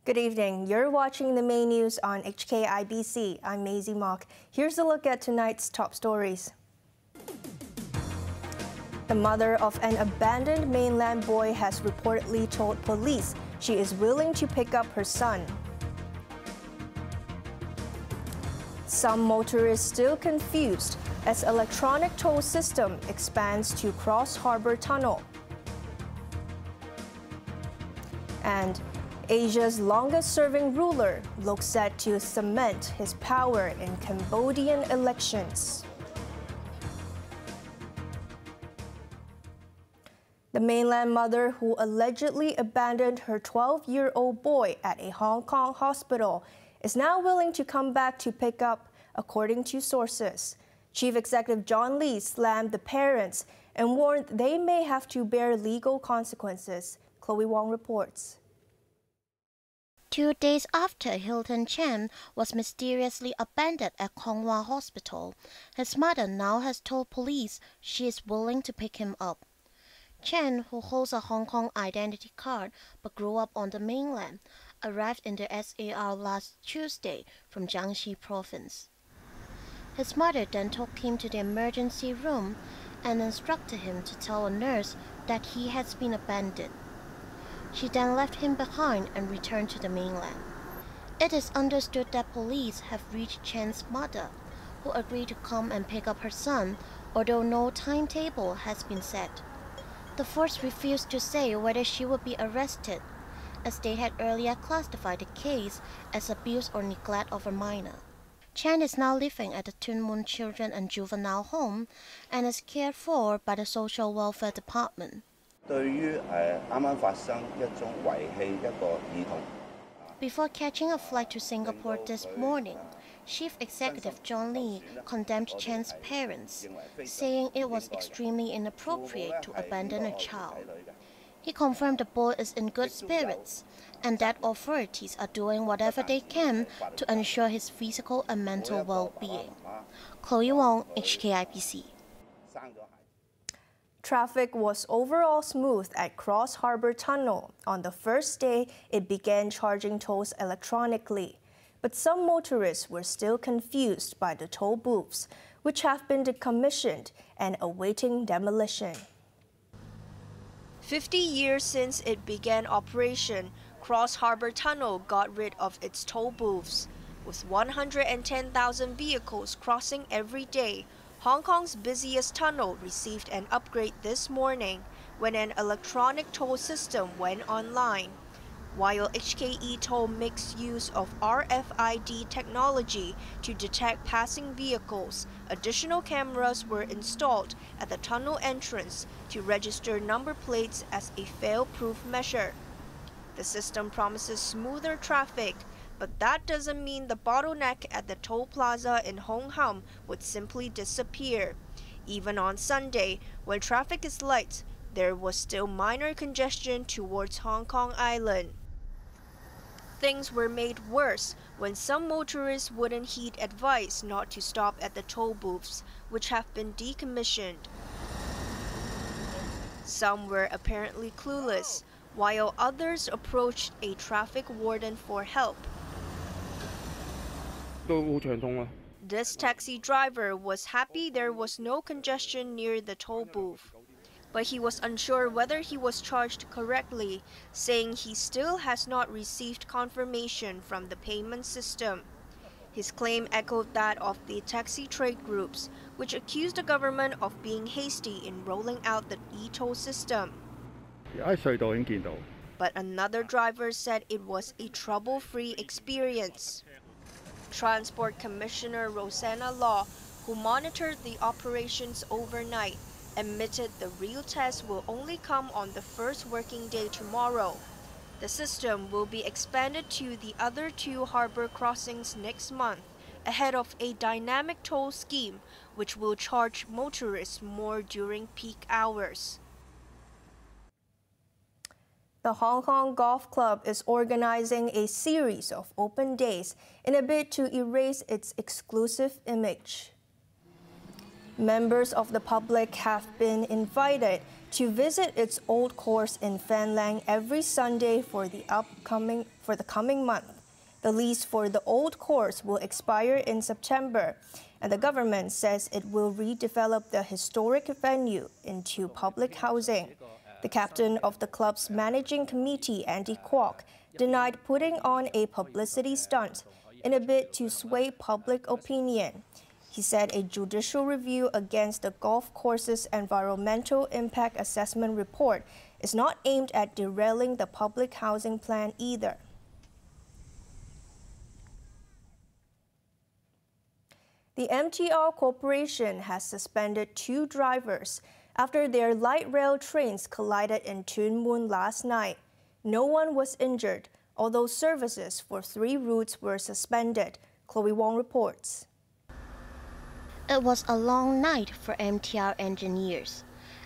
Good evening. You're watching the main news on HKIBC. I'm Maisy Mok. Here's a look at tonight's top stories. The mother of an abandoned mainland boy has reportedly told police she is willing to pick up her son. Some motorists still confused as electronic toll system expands to Cross-Harbour Tunnel. And Asia's longest-serving ruler looks set to cement his power in Cambodian elections. The mainland mother who allegedly abandoned her 12-year-old boy at a Hong Kong hospital is now willing to come back to pick up, according to sources. Chief Executive John Lee slammed the parents and warned they may have to bear legal consequences. Chloe Wong reports. 2 days after Hilton Chen was mysteriously abandoned at Kong Wah Hospital, his mother now has told police she is willing to pick him up. Chen, who holds a Hong Kong identity card but grew up on the mainland, arrived in the SAR last Tuesday from Jiangxi province. His mother then took him to the emergency room and instructed him to tell a nurse that he has been abandoned. She then left him behind and returned to the mainland. It is understood that police have reached Chen's mother, who agreed to come and pick up her son, although no timetable has been set. The force refused to say whether she would be arrested, as they had earlier classified the case as abuse or neglect of a minor. Chen is now living at the Tuen Mun Children and Juvenile Home and is cared for by the Social Welfare Department. Before catching a flight to Singapore this morning, Chief Executive John Lee condemned Chen's parents, saying it was extremely inappropriate to abandon a child. He confirmed the boy is in good spirits and that authorities are doing whatever they can to ensure his physical and mental well-being. Chloe Wong, HKIBC. Traffic was overall smooth at Cross-Harbour Tunnel. On the first day, it began charging tolls electronically. But some motorists were still confused by the toll booths, which have been decommissioned and awaiting demolition. 50 years since it began operation, Cross-Harbour Tunnel got rid of its toll booths. With 110,000 vehicles crossing every day, Hong Kong's busiest tunnel received an upgrade this morning when an electronic toll system went online. While HKE Toll makes use of RFID technology to detect passing vehicles, additional cameras were installed at the tunnel entrance to register number plates as a fail-proof measure. The system promises smoother traffic, but that doesn't mean the bottleneck at the toll plaza in Hong Kong would simply disappear. Even on Sunday, when traffic is light, there was still minor congestion towards Hong Kong Island. Things were made worse when some motorists wouldn't heed advice not to stop at the toll booths, which have been decommissioned. Some were apparently clueless, while others approached a traffic warden for help. This taxi driver was happy there was no congestion near the toll booth, but he was unsure whether he was charged correctly, saying he still has not received confirmation from the payment system. His claim echoed that of the taxi trade groups, which accused the government of being hasty in rolling out the e-toll system. But another driver said it was a trouble-free experience. Transport Commissioner Rosanna Law, who monitored the operations overnight, admitted the real test will only come on the first working day tomorrow. The system will be expanded to the other 2 harbor crossings next month, ahead of a dynamic toll scheme which will charge motorists more during peak hours. The Hong Kong Golf Club is organizing a series of open days in a bid to erase its exclusive image. Members of the public have been invited to visit its old course in Phan Lang every Sunday for the coming month. The lease for the old course will expire in September, and the government says it will redevelop the historic venue into public housing. The captain of the club's managing committee, Andy Kwok, denied putting on a publicity stunt in a bid to sway public opinion. He said a judicial review against the golf course's environmental impact assessment report is not aimed at derailing the public housing plan either. The MTR Corporation has suspended 2 drivers after their light rail trains collided in Tuen Mun last night. No one was injured, although services for 3 routes were suspended. Chloe Wong reports. It was a long night for MTR engineers,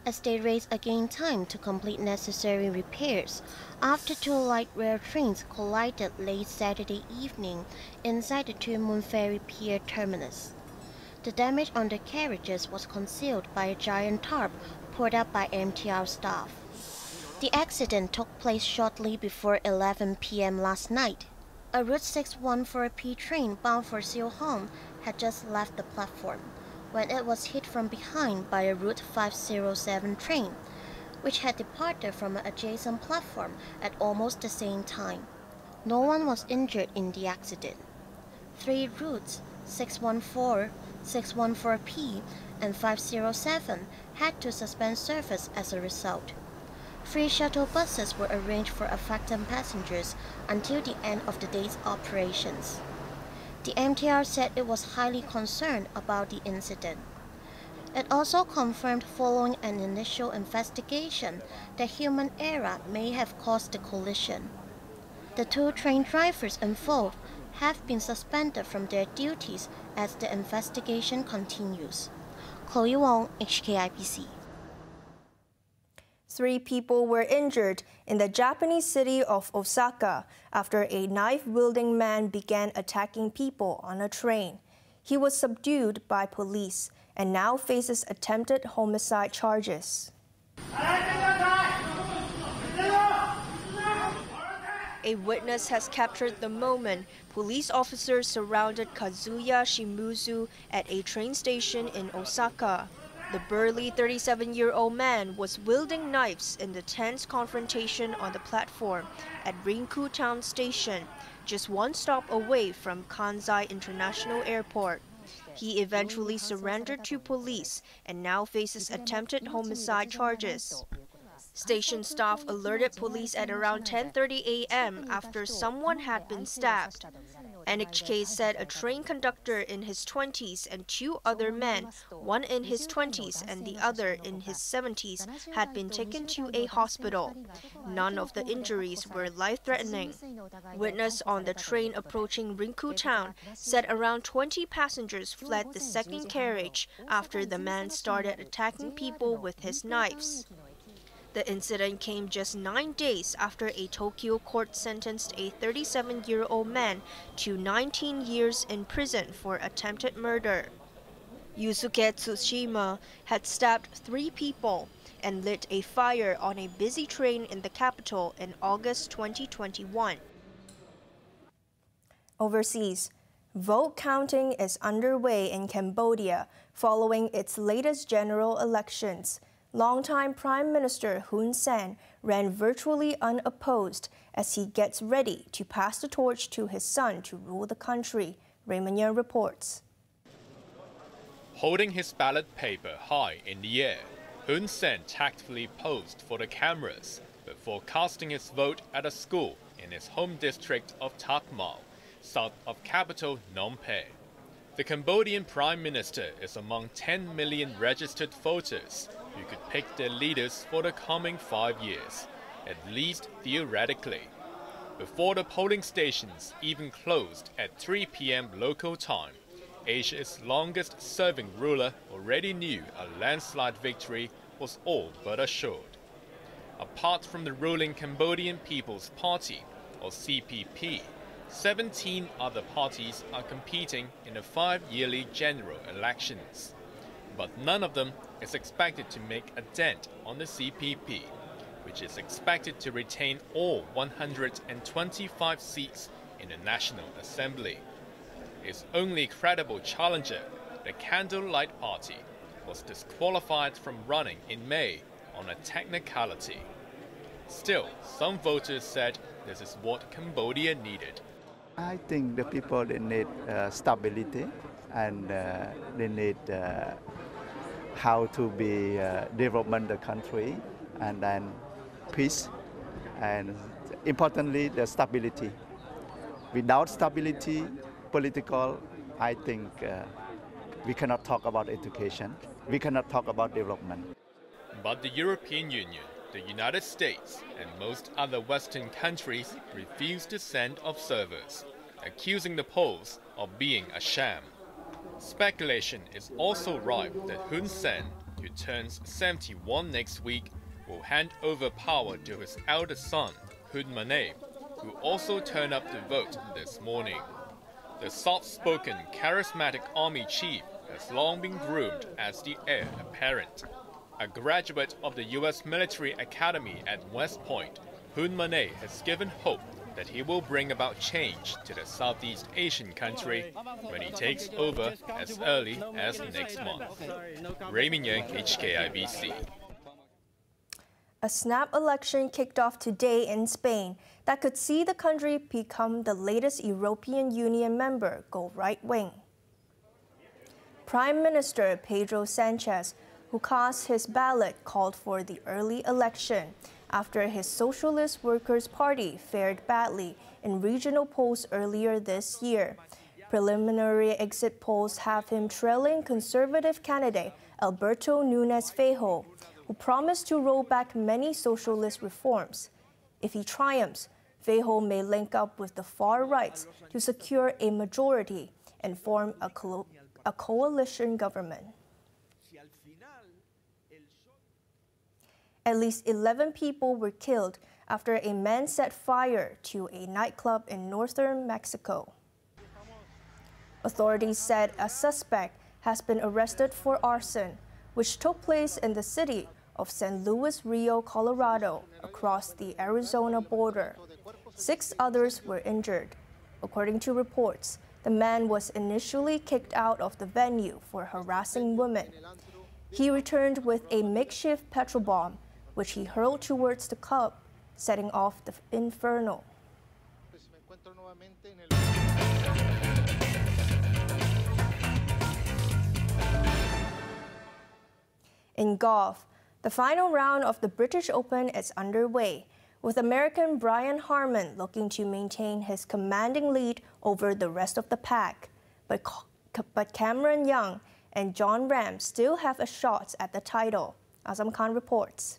as they raced against time to complete necessary repairs after 2 light rail trains collided late Saturday evening inside the Tuen Mun Ferry Pier terminus. The damage on the carriages was concealed by a giant tarp put up by MTR staff. The accident took place shortly before 11 p.m. last night. A Route 614P train bound for Siu Hong had just left the platform when it was hit from behind by a Route 507 train, which had departed from an adjacent platform at almost the same time. No one was injured in the accident. 3 routes, 614, 614P, and 507, had to suspend service as a result. Free shuttle buses were arranged for affected passengers until the end of the day's operations. The MTR said it was highly concerned about the incident. It also confirmed following an initial investigation that human error may have caused the collision. The 2 train drivers involved have been suspended from their duties as the investigation continues. Chloe Wong, HKIBC. 3 people were injured in the Japanese city of Osaka after a knife-wielding man began attacking people on a train. He was subdued by police and now faces attempted homicide charges. A witness has captured the moment police officers surrounded Kazuya Shimizu at a train station in Osaka. The burly 37-year-old man was wielding knives in the tense confrontation on the platform at Rinku Town Station, just 1 stop away from Kansai International Airport. He eventually surrendered to police and now faces attempted homicide charges. Station staff alerted police at around 10:30 a.m. after someone had been stabbed. NHK said a train conductor in his 20s and 2 other men, one in his 20s and the other in his 70s, had been taken to a hospital. None of the injuries were life-threatening. Witness on the train approaching Rinku Town said around 20 passengers fled the second carriage after the man started attacking people with his knives. The incident came just 9 days after a Tokyo court sentenced a 37-year-old man to 19 years in prison for attempted murder. Yusuke Tsushima had stabbed 3 people and lit a fire on a busy train in the capital in August 2021. Overseas, vote counting is underway in Cambodia following its latest general elections. Longtime Prime Minister Hun Sen ran virtually unopposed as he gets ready to pass the torch to his son to rule the country. Raymond Yan reports. Holding his ballot paper high in the air, Hun Sen tactfully posed for the cameras before casting his vote at a school in his home district of Tak Mau, south of capital Phnom Penh. The Cambodian Prime Minister is among 10 million registered voters who could pick their leaders for the coming 5 years, at least theoretically. Before the polling stations even closed at 3 p.m. local time, Asia's longest-serving ruler already knew a landslide victory was all but assured. Apart from the ruling Cambodian People's Party, or CPP, 17 other parties are competing in the 5-yearly general elections. but none of them is expected to make a dent on the CPP, which is expected to retain all 125 seats in the National Assembly. Its only credible challenger, the Candlelight Party, was disqualified from running in May on a technicality. Still, some voters said this is what Cambodia needed. I think the people, they need stability, and they need how to be development the country, and then peace, and importantly the stability. Without stability, political, I think we cannot talk about education, we cannot talk about development. But the European Union, the United States, and most other Western countries refuse to send observers, accusing the polls of being a sham. Speculation is also rife that Hun Sen, who turns 71 next week, will hand over power to his eldest son, Hun Manet, who also turned up to vote this morning. The soft-spoken, charismatic army chief has long been groomed as the heir apparent. A graduate of the U.S. Military Academy at West Point, Hun Manet has given hope that he will bring about change to the Southeast Asian country when he takes over as early as next month. Raymond Yang, HKIBC. A snap election kicked off today in Spain that could see the country become the latest European Union member go right-wing. Prime Minister Pedro Sanchez, who cast his ballot, called for the early election after his Socialist Workers' Party fared badly in regional polls earlier this year. Preliminary exit polls have him trailing conservative candidate Alberto Núñez Feijóo, who promised to roll back many socialist reforms. If he triumphs, Feijóo may link up with the far right to secure a majority and form a coalition government. At least 11 people were killed after a man set fire to a nightclub in northern Mexico. Authorities said a suspect has been arrested for arson, which took place in the city of San Luis Rio, Colorado, across the Arizona border. 6 others were injured. According to reports, the man was initially kicked out of the venue for harassing women. He returned with a makeshift petrol bomb, which he hurled towards the club, setting off the inferno. In golf, the final round of the British Open is underway, with American Brian Harman looking to maintain his commanding lead over the rest of the pack. But Cameron Young and Jon Rahm still have a shot at the title. Azam Khan reports.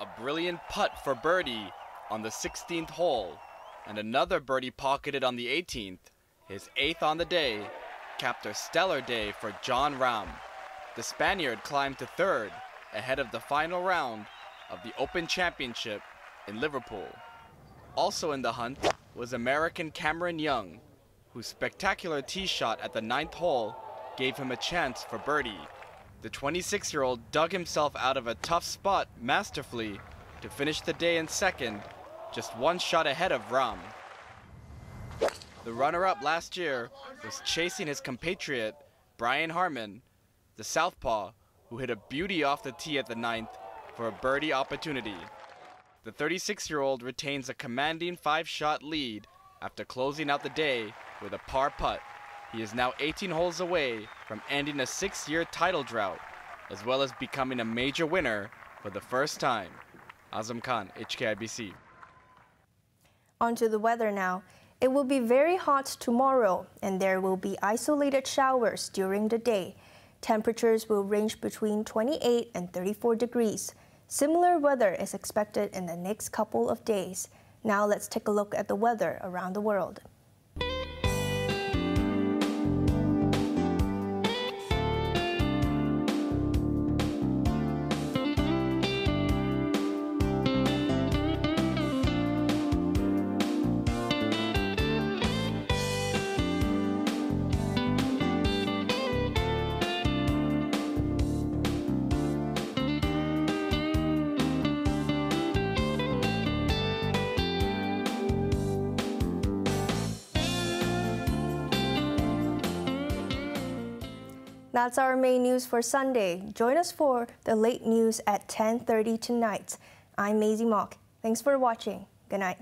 A brilliant putt for birdie on the 16th hole, and another birdie pocketed on the 18th, his 8th on the day, capped a stellar day for Jon Rahm. The Spaniard climbed to 3rd ahead of the final round of the Open Championship in Liverpool. Also in the hunt was American Cameron Young, whose spectacular tee shot at the 9th hole gave him a chance for birdie. The 26-year-old dug himself out of a tough spot masterfully to finish the day in 2nd, just 1 shot ahead of Rahm. The runner-up last year was chasing his compatriot Brian Harman, the southpaw, who hit a beauty off the tee at the 9th for a birdie opportunity. The 36-year-old retains a commanding 5-shot lead after closing out the day with a par putt. He is now 18 holes away from ending a 6-year title drought, as well as becoming a major winner for the first time. Azam Khan, HKIBC. On to the weather now. It will be very hot tomorrow, and there will be isolated showers during the day. Temperatures will range between 28 and 34 degrees. Similar weather is expected in the next couple of days. Now let's take a look at the weather around the world. That's our main news for Sunday. Join us for the late news at 10:30 tonight. I'm Maisy Mok. Thanks for watching. Good night.